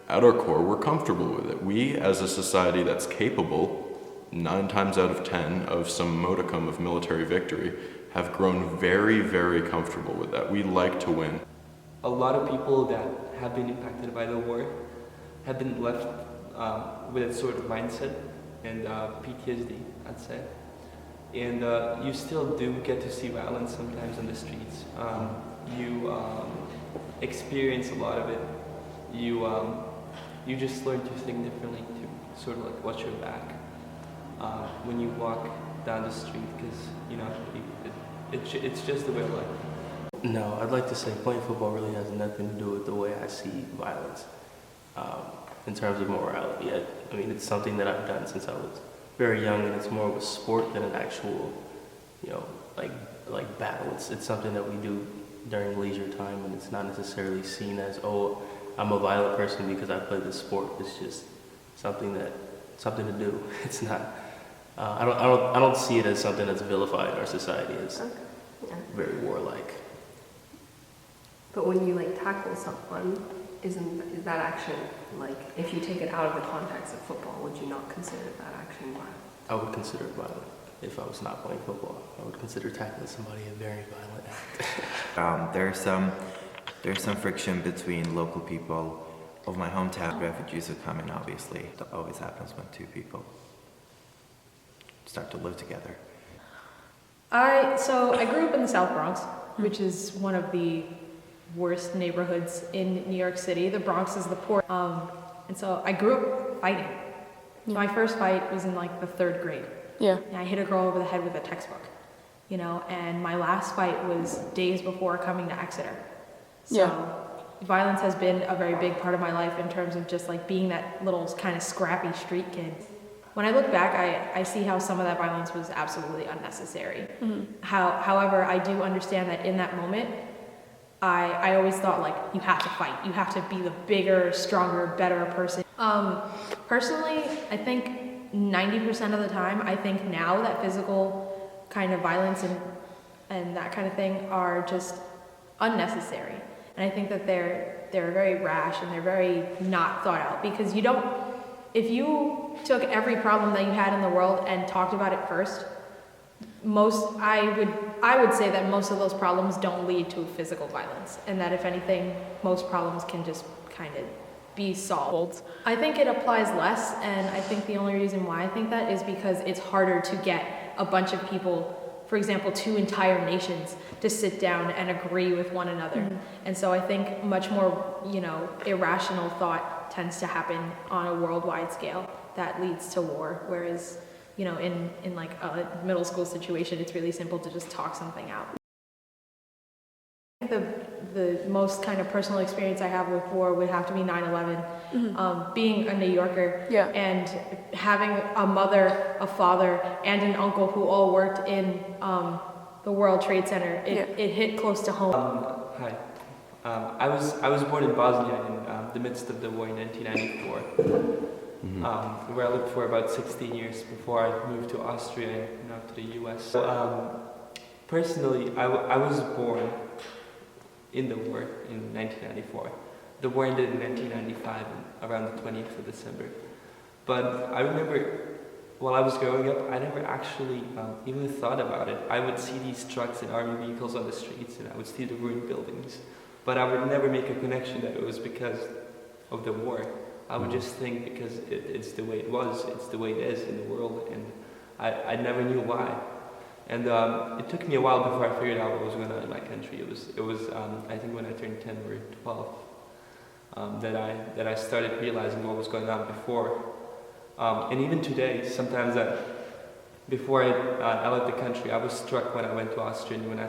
at our core, we're comfortable with it. We, as a society that's capable, 9 times out of 10, of some modicum of military victory, have grown very, very comfortable with that. We like to win. A lot of people that have been impacted by the war have been left with that sort of mindset and PTSD, I'd say. And you still do get to see violence sometimes on the streets. You experience a lot of it. You just learn to think differently, to sort of like watch your back when you walk down the street, because it's just the way of life. No, I'd like to say playing football really has nothing to do with the way I see violence in terms of morality. I mean, it's something that I've done since I was very young, and it's more of a sport than an actual, like battle. It's something that we do during leisure time, and it's not necessarily seen as, oh, I'm a violent person because I play this sport. It's just something to do. It's not. I don't see it as something that's vilified in our society as very warlike. But when you tackle someone, is that action, if you take it out of the context of football, would you not consider that action violent? I would consider it violent. If I was not playing football, I would consider tackling somebody a very violent act. There's some friction between local people of my hometown. Refugees who come in, obviously. That always happens when two people start to live together. I grew up in the South Bronx, which is one of the worst neighborhoods in New York City. The Bronx is the poor. And so I grew up fighting. Yeah. My first fight was in the 3rd grade. Yeah. And I hit a girl over the head with a textbook, and my last fight was days before coming to Exeter. So violence has been a very big part of my life in terms of just being that little kind of scrappy street kid. When I look back, I see how some of that violence was absolutely unnecessary. Mm-hmm. However, I do understand that in that moment, I always thought you have to fight. You have to be the bigger, stronger, better person. Personally, I think 90% of the time, I think now that physical kind of violence and that kind of thing are just unnecessary. And I think that they're very rash and they're very not thought out, because if you took every problem that you had in the world and talked about it first, I would say that most of those problems don't lead to physical violence, and that if anything, most problems can just kind of be solved. I think it applies less, and I think the only reason why I think that is because it's harder to get a bunch of people, for example, 2 entire nations, to sit down and agree with one another. Mm-hmm. And so I think much more, irrational thought tends to happen on a worldwide scale that leads to war, whereas in a middle school situation, it's really simple to just talk something out. The most kind of personal experience I have with war would have to be 9/11. Mm-hmm. Being a New Yorker and having a mother, a father, and an uncle who all worked in the World Trade Center, it hit close to home. Hi. I was born in Bosnia in the midst of the war in 1994. Mm-hmm. Where I lived for about 16 years before I moved to Austria and now to the US. So, personally, I was born in the war in 1994. The war ended in 1995, around the 20th of December. But I remember while I was growing up, I never actually even thought about it. I would see these trucks and army vehicles on the streets, and I would see the ruined buildings. But I would never make a connection that it was because of the war. I would just think because it's the way it was, it's the way it is in the world, and I never knew why. And it took me a while before I figured out what was going on in my country. It was I think when I turned 10 or 12 that I started realizing what was going on before. And even today, sometimes before I left the country, I was struck when I went to Austria and when I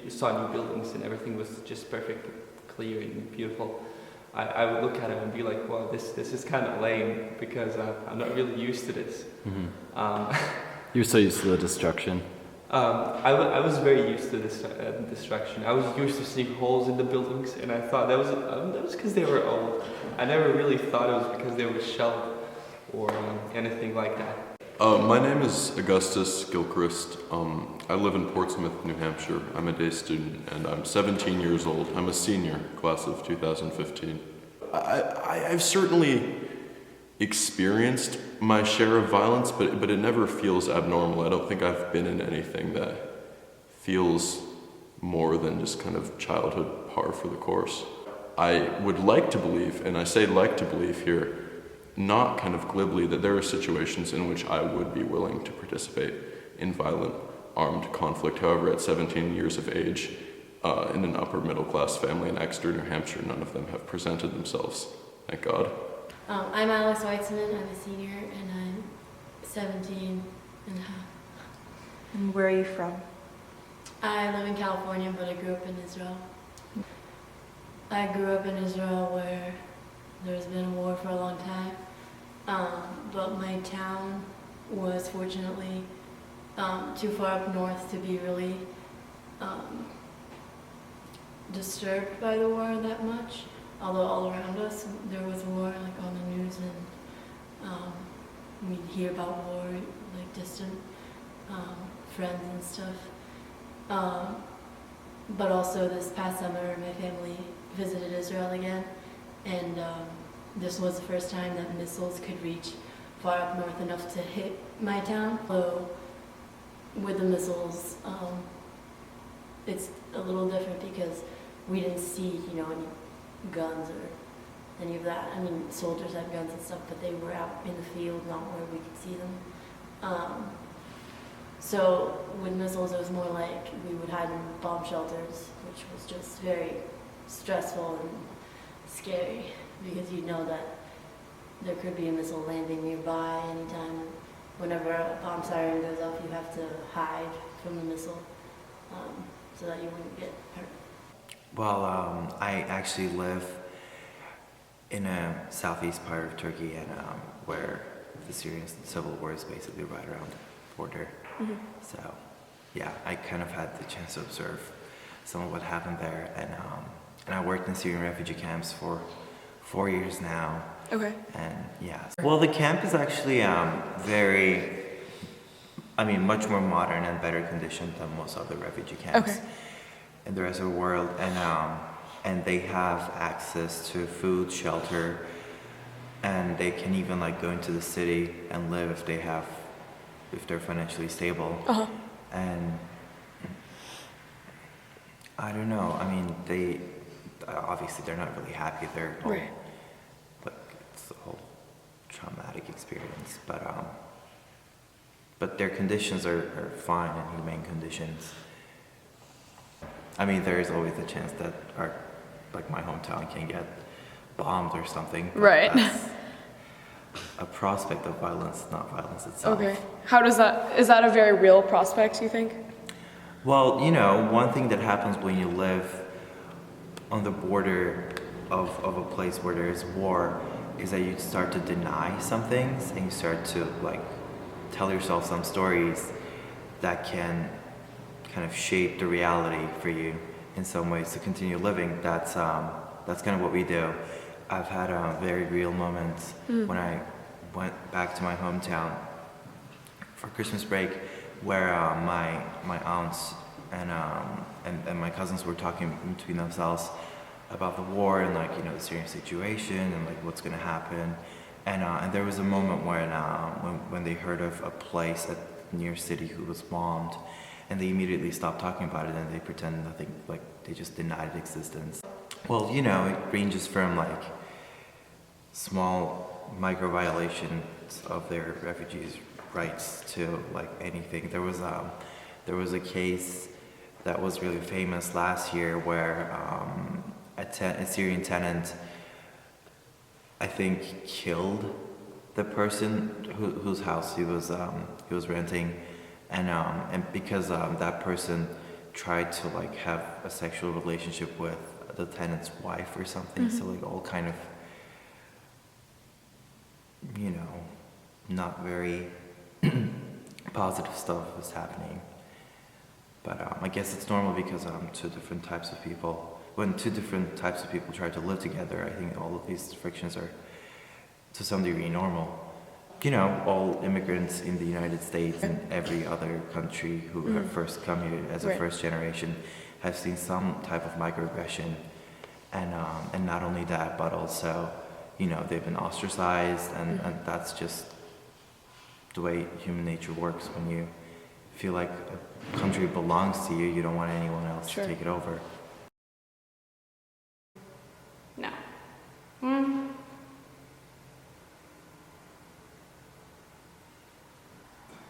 saw new buildings and everything was just perfect, clear and beautiful. I would look at it and be like, well, this is kind of lame because I'm not really used to this. Mm-hmm. You're so used to the destruction. I was very used to this destruction. I was used to seeing holes in the buildings, and I thought that was because they were old. I never really thought it was because they were shelled or anything like that. My name is Augustus Gilchrist. I live in Portsmouth, New Hampshire. I'm a day student, and I'm 17 years old. I'm a senior, class of 2015. I've certainly experienced my share of violence, but it never feels abnormal. I don't think I've been in anything that feels more than just kind of childhood par for the course. I would like to believe, and I say like to believe here, not kind of glibly, that there are situations in which I would be willing to participate in violent armed conflict. However, at 17 years of age, in an upper middle class family in Exeter, New Hampshire, none of them have presented themselves. Thank God. I'm Alex Weitzman. I'm a senior, and I'm 17 and a half. And where are you from? I live in California, but I grew up in Israel. I grew up in Israel where there's been a war for a long time, but my town was fortunately too far up north to be really disturbed by the war that much. Although all around us there was war, like on the news, and we'd hear about war, like distant friends and stuff. But also this past summer, my family visited Israel again, and this was the first time that missiles could reach far up north enough to hit my town. So with the missiles, it's a little different because we didn't see, any guns or any of that. I mean, soldiers had guns and stuff, but they were out in the field, not where we could see them. So with missiles, it was more like we would hide in bomb shelters, which was just very stressful and scary because you know that there could be a missile landing nearby anytime. Whenever a bomb siren goes off, you have to hide from the missile so that you wouldn't get hurt. Well, I actually live in a southeast part of Turkey, and where the Syrian civil war is basically right around the border. Mm-hmm. So, yeah, I kind of had the chance to observe some of what happened there, and I worked in Syrian refugee camps for 4 years now. Okay. And yeah, well, the camp is actually much more modern and better conditioned than most other refugee camps in the rest of the world, and they have access to food, shelter, and they can even go into the city and live if they're financially stable. And I don't know. I mean, they obviously they're not really happy. They're all, it's a whole traumatic experience, but their conditions are fine and humane conditions. I mean, there is always a chance that my hometown can get bombed or something. Right. That's a prospect of violence, not violence itself. Okay. Is that a very real prospect, you think? Well, one thing that happens when you live on the border of a place where there is war is that you start to deny some things, and you start to tell yourself some stories that can kind of shape the reality for you in some ways to continue living. That's kind of what we do. I've had very real moments when I went back to my hometown for Christmas break, where my aunts and my cousins were talking between themselves about the war and the Syrian situation and what's going to happen, and there was a moment when they heard of a place near city who was bombed, and they immediately stopped talking about it, and they pretended nothing, they just denied existence. Well, it ranges from small micro violations of their refugees' rights to anything. There was a case that was really famous last year where a Syrian tenant, I think, killed the person whose house he was renting, and because that person tried to have a sexual relationship with the tenant's wife or something. So all kind of not very positive stuff was happening. But I guess it's normal because when two different types of people try to live together, I think all of these frictions are to some degree normal. All immigrants in the United States and every other country who have first come here as a first generation have seen some type of microaggression and not only that, but also, you know, they've been ostracized, and that's just the way human nature works. When you feel like a country belongs to you, you don't want anyone else Sure. to take it over. No.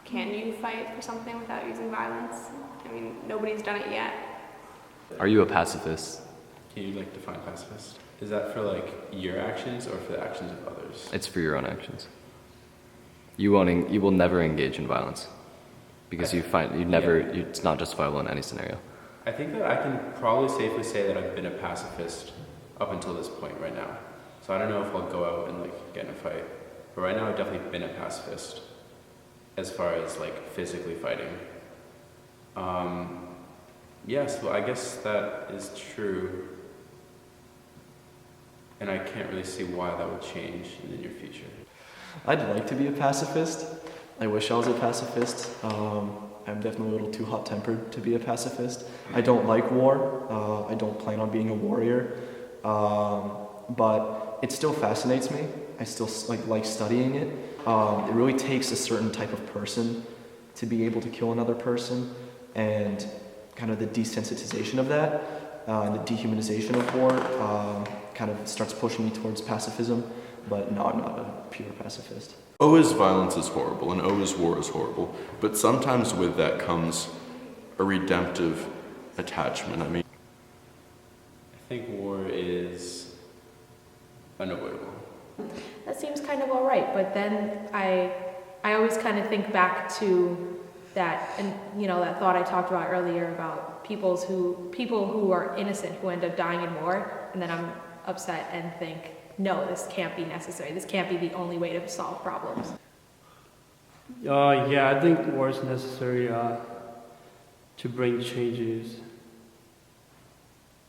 Can you fight for something without using violence? I mean, nobody's done it yet. Are you a pacifist? Can you like define pacifist? Is that for like your actions or for the actions of others? It's for your own actions. You will never engage in violence because it's not justifiable in any scenario. I think that I can probably safely say that I've been a pacifist up until this point right now. So I don't know if I'll go out and like get in a fight. But right now I've definitely been a pacifist as far as like physically fighting. Yes, well I guess that is true. And I can't really see why that would change in the near future. I'd like to be a pacifist. I wish I was a pacifist. I'm definitely a little too hot-tempered to be a pacifist. I don't like war. I don't plan on being a warrior. But it still fascinates me. I still like studying it. It really takes a certain type of person to be able to kill another person, and kind of the desensitization of that, and the dehumanization of war kind of starts pushing me towards pacifism. But no, I'm not a pure pacifist. Always violence is horrible, and always war is horrible. But sometimes with that comes a redemptive attachment. I mean, I think war is unavoidable. That seems kind of all right, but then I always kind of think back to that, and you know, that thought I talked about earlier about people who are innocent who end up dying in war, and then I'm upset and think, no, this can't be necessary. This can't be the only way to solve problems. Yeah, I think war is necessary to bring changes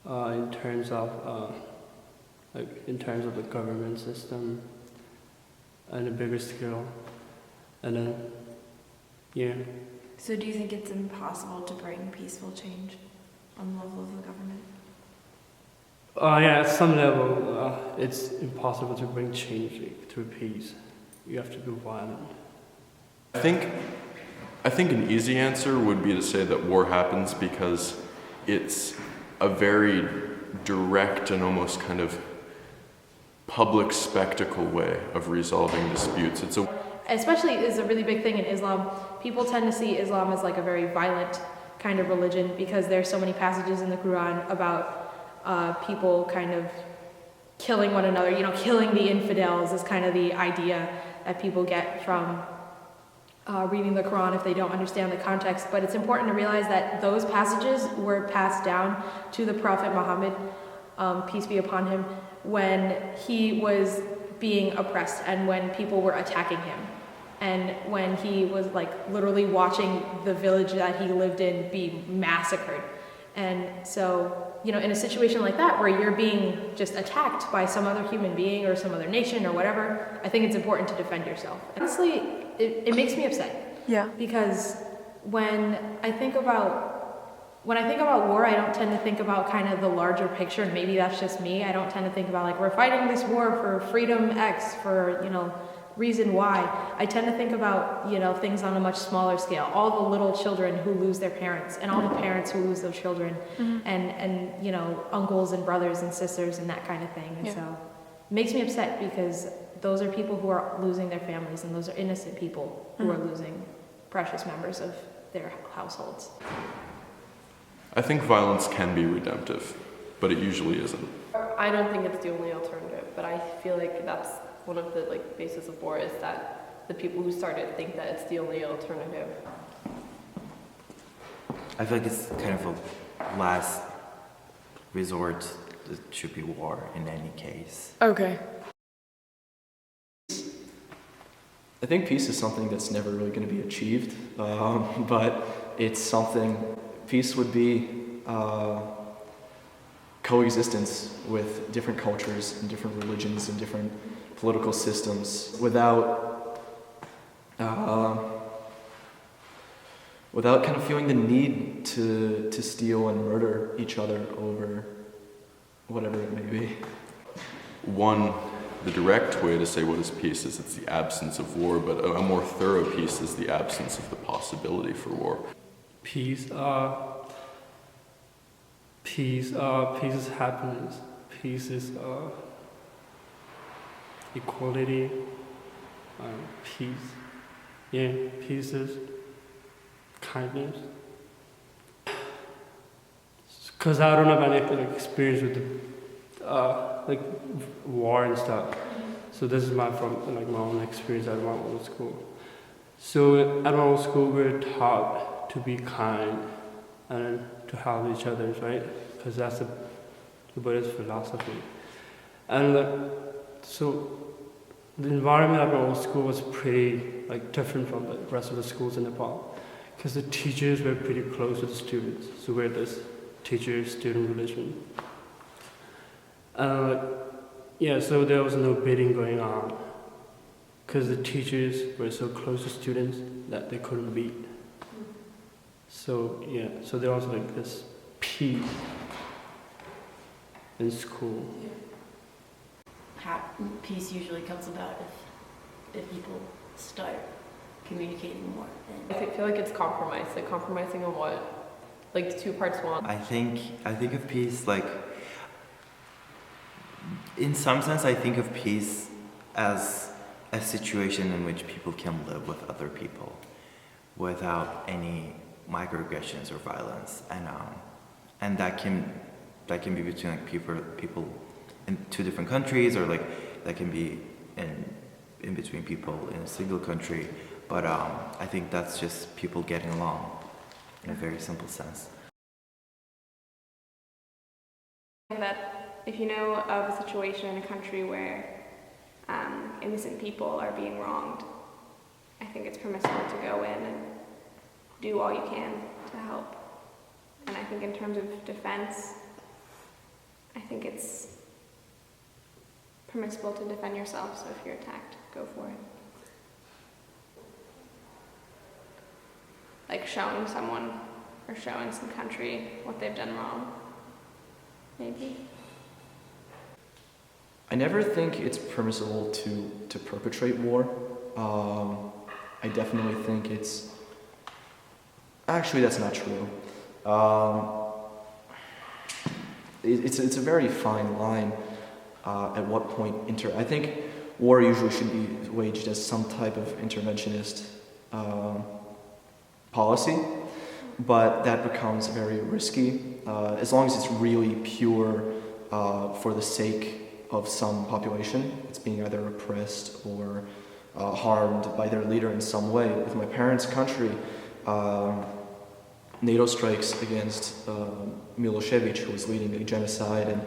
in terms of the government system on a bigger scale, and then yeah. So do you think it's impossible to bring peaceful change on the level of the government? Yeah, at some level, it's impossible to bring change through peace. You have to be violent. I think an easy answer would be to say that war happens because it's a very direct and almost kind of public spectacle way of resolving disputes. Especially is a really big thing in Islam. People tend to see Islam as like a very violent kind of religion because there's so many passages in the Quran about people kind of killing one another, you know, killing the infidels is kind of the idea that people get from reading the Quran if they don't understand the context. But it's important to realize that those passages were passed down to the Prophet Muhammad, peace be upon him, when he was being oppressed and when people were attacking him. And when he was like literally watching the village that he lived in be massacred. And so, you know, in a situation like that where you're being just attacked by some other human being or some other nation or whatever, I think it's important to defend yourself. Honestly, it makes me upset. Yeah. Because when I think about war, I don't tend to think about kind of the larger picture, and maybe that's just me. I don't tend to think about like, we're fighting this war for freedom X, for, you know, reason Y. I tend to think about, you know, things on a much smaller scale. All the little children who lose their parents, and all the parents who lose their children, and you know, uncles and brothers and sisters and that kind of thing. And so it makes me upset because those are people who are losing their families, and those are innocent people who are losing precious members of their households. I think violence can be redemptive, but it usually isn't. I don't think it's the only alternative, but I feel like that's one of the like basis of war, is that the people who started think that it's the only alternative. I feel like it's kind of a last resort. It should be war in any case. Okay. I think peace is something that's never really going to be achieved, but it's something. Peace would be coexistence with different cultures and different religions and different political systems without kind of feeling the need to steal and murder each other over whatever it may be. One, the direct way to say what is peace is it's the absence of war, but a more thorough peace is the absence of the possibility for war. Peace is happiness. Peace is equality. Peace. Yeah, peace is kindness. Because I don't have any experience with the war and stuff. So this is my own experience at my old school. So at my old school, we're taught to be kind and to help each other, right? Because that's the Buddhist philosophy. And so the environment at my old school was pretty different from the rest of the schools in Nepal, because the teachers were pretty close to the students. So we're this teacher-student relation. So there was no bidding going on, because the teachers were so close to students that they couldn't beat. So there was this peace in school. Peace usually comes about if people start communicating more. I feel like it's compromise, compromising on what the two parts want. I think of peace in some sense, I think of peace as a situation in which people can live with other people without any microaggressions or violence, and that can be between people in two different countries, or that can be in between people in a single country. But I think that's just people getting along in a very simple sense. That if you know of a situation in a country where innocent people are being wronged, I think it's permissible to go in and do all you can to help. And I think in terms of defense, I think it's permissible to defend yourself, so if you're attacked, go for it. Showing someone or showing some country what they've done wrong, maybe. I never think it's permissible to perpetrate war. I definitely think it's... Actually, that's not true. It's a very fine line at what point I think war usually should be waged as some type of interventionist policy, but that becomes very risky as long as it's really pure for the sake of some population. It's being either oppressed or harmed by their leader in some way. With my parents' country, NATO strikes against Milosevic, who was leading a genocide and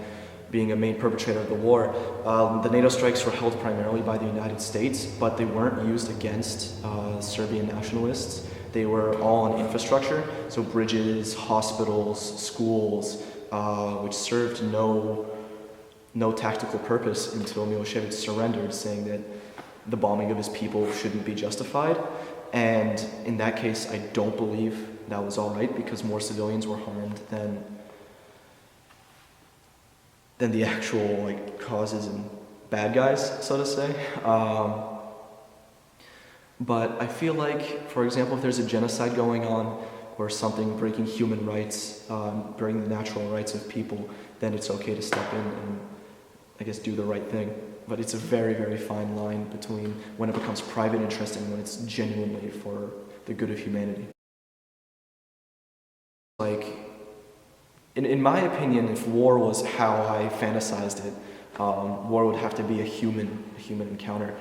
being a main perpetrator of the war. The NATO strikes were held primarily by the United States, but they weren't used against Serbian nationalists. They were all on infrastructure, so bridges, hospitals, schools, which served no tactical purpose until Milosevic surrendered, saying that the bombing of his people shouldn't be justified. And in that case, I don't believe that was all right, because more civilians were harmed than the actual causes and bad guys, so to say. But I feel for example, if there's a genocide going on or something breaking human rights, breaking the natural rights of people, then it's okay to step in and, I guess, do the right thing. But it's a very, very fine line between when it becomes private interest and when it's genuinely for the good of humanity. In my opinion, if war was how I fantasized it, war would have to be a human encounter,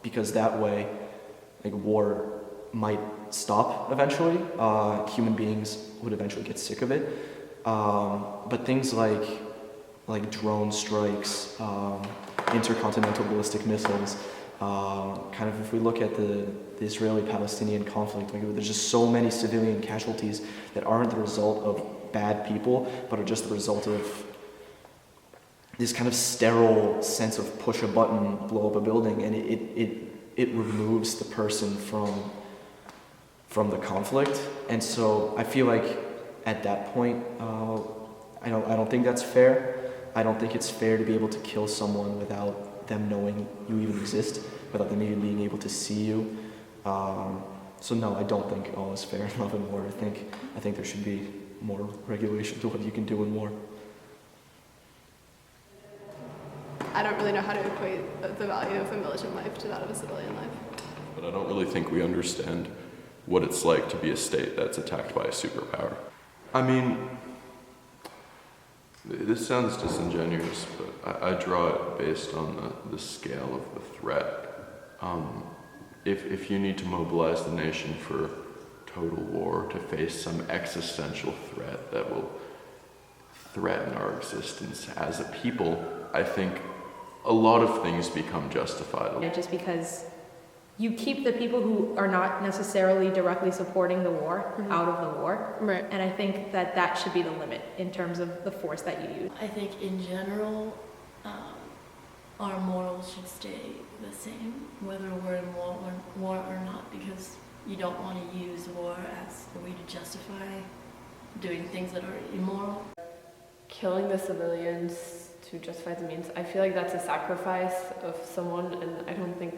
because that way, war might stop eventually. Human beings would eventually get sick of it. But things like drone strikes, intercontinental ballistic missiles, if we look at the Israeli-Palestinian conflict, there's just so many civilian casualties that aren't the result of bad people, but are just the result of this kind of sterile sense of push a button, blow up a building, and it removes the person from the conflict. And so I feel at that point, I don't think that's fair. I don't think it's fair to be able to kill someone without them knowing you even exist, without them even being able to see you. So no, I don't think all is fair in love and war. I think there should be more regulation to what you can do in war. I don't really know how to equate the value of a militant life to that of a civilian life. But I don't really think we understand what it's like to be a state that's attacked by a superpower. I mean, this sounds disingenuous, but I draw it based on the scale of the threat. If you need to mobilize the nation for total war to face some existential threat that will threaten our existence as a people, I think a lot of things become justified. Just because you keep the people who are not necessarily directly supporting the war out of the war. Right. And I think that should be the limit in terms of the force that you use. I think in general, our morals should stay the same, whether we're in war or not, because you don't want to use war as a way to justify doing things that are immoral. Killing the civilians to justify the means, I feel like that's a sacrifice of someone, and I don't think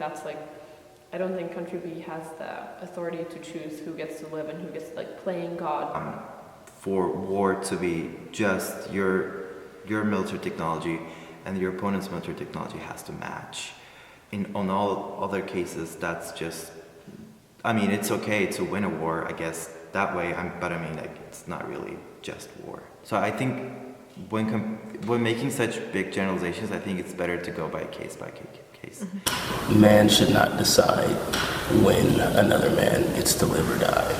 country B has the authority to choose who gets to live and who gets playing God. For war to be just, your military technology and your opponent's military technology has to match. On all other cases, that's just, it's okay to win a war, I guess, that way, but it's not really just war. So I think when making such big generalizations, I think it's better to go by case. Man should not decide when another man gets to live or die.